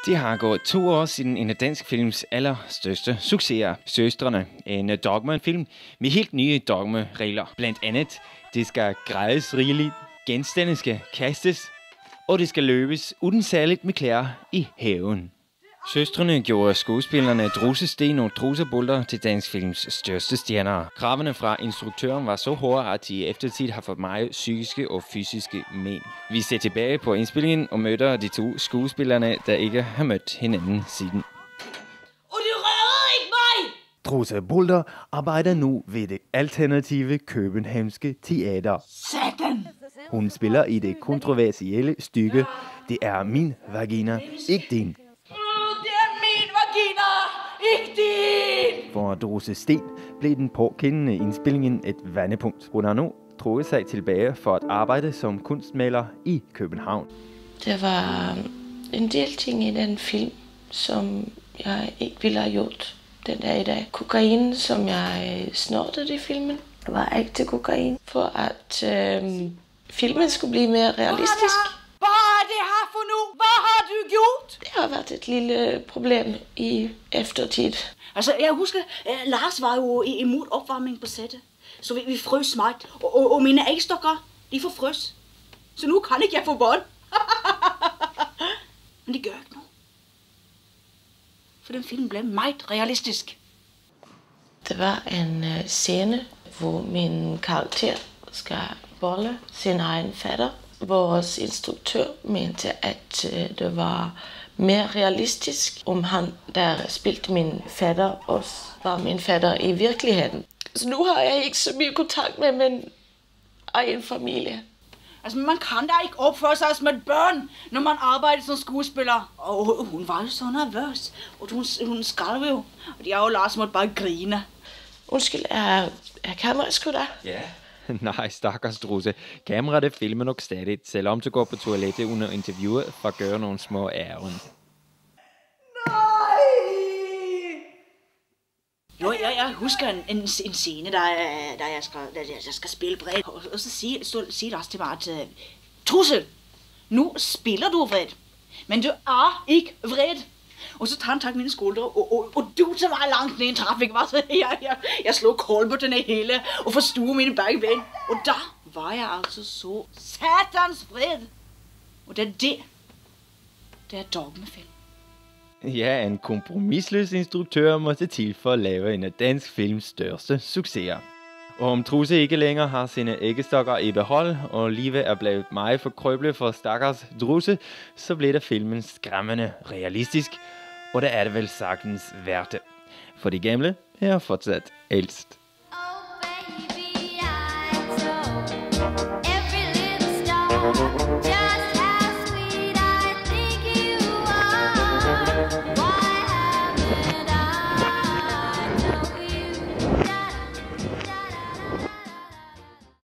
Det har gået 2 år siden en af dansk films allerstørste succeser, Søstrene. En dogmefilm med helt nye dogmeregler. Blandt andet, det skal grædes rigeligt, genstande skal kastes, og det skal løbes uden særligt med klæder i haven. Søstrene gjorde skuespillerne Drusse Sten og Trusse Bulder til dansk films største stjerner. Kravene fra instruktøren var så hårde, at de i eftertid har fået meget psykiske og fysiske men. Vi ser tilbage på indspillingen og møder de 2 skuespillerne, der ikke har mødt hinanden siden. Og det rørede ikke mig! Trusse Bulder arbejder nu ved det alternative københavnske teater. Satan! Hun spiller i det kontroversielle stykke Det er min vagina, ikke din. Det er min vagina, ikke din! For Drusse Sten blev den påkendende indspillingen et vendepunkt. Hun har nu trukket sig tilbage for at arbejde som kunstmaler i København. Der var en del ting i den film, som jeg ikke ville have gjort den dag i dag. Kokain, som jeg snortede i filmen, var ægte kokain, for at filmen skulle blive mere realistisk. Hvad er det her for nu? Hvad har du gjort? Det har været et lille problem i eftertid. Altså, jeg husker, Lars var jo imod opvarmning på sættet. Så vi frøs meget. Og mine ægstokker, de får frøs. Så nu kan ikke jeg få bånd. Men det gør ikke noget. For den film blev meget realistisk. Der var en scene, hvor min karakter skal bolle sin egen fatter. Vores instruktør mente, at det var mere realistisk, om han, der spilte min fatter, også var min fatter i virkeligheden. Så nu har jeg ikke så mye kontakt med min egen familie. Altså, man kan da ikke opføre sig som et børn, når man arbejder som skuespiller. Og hun var jo så nervøs, og hun skalv jo. Og de og Lars måtte bare grine. Undskyld, er kameraet sgu der? Ja. Nej, stakkels Drusse. Kameraet filmer nok stadig, selvom du går på toilettet under interviewet for at gøre nogle små ærend. Nej! Jo, jeg husker en scene, der jeg skal spille bredt. Og så siger Lars til mig, at Trusse, nu spiller du vred, men du er ikke vred. Og så tager han tak mine skulder og duser mig langt ned i en trafik. Jeg slog kolbøtterne hele og forstod mine begge ben. Og der var jeg altså så satans vred. Og det er dogmefilm. Ja, en kompromisløs instruktør måtte til for at lave en af dansk films største succeser. Og om Trusse ikke længere har sine æggestokker i behold, og livet er blevet meget for krøblet for stakkels Drusse, så bliver der filmen skræmmende realistisk, og der er det vel sagtens værd det. For de gamle er fortsat ældst. Oh baby, I told every little star just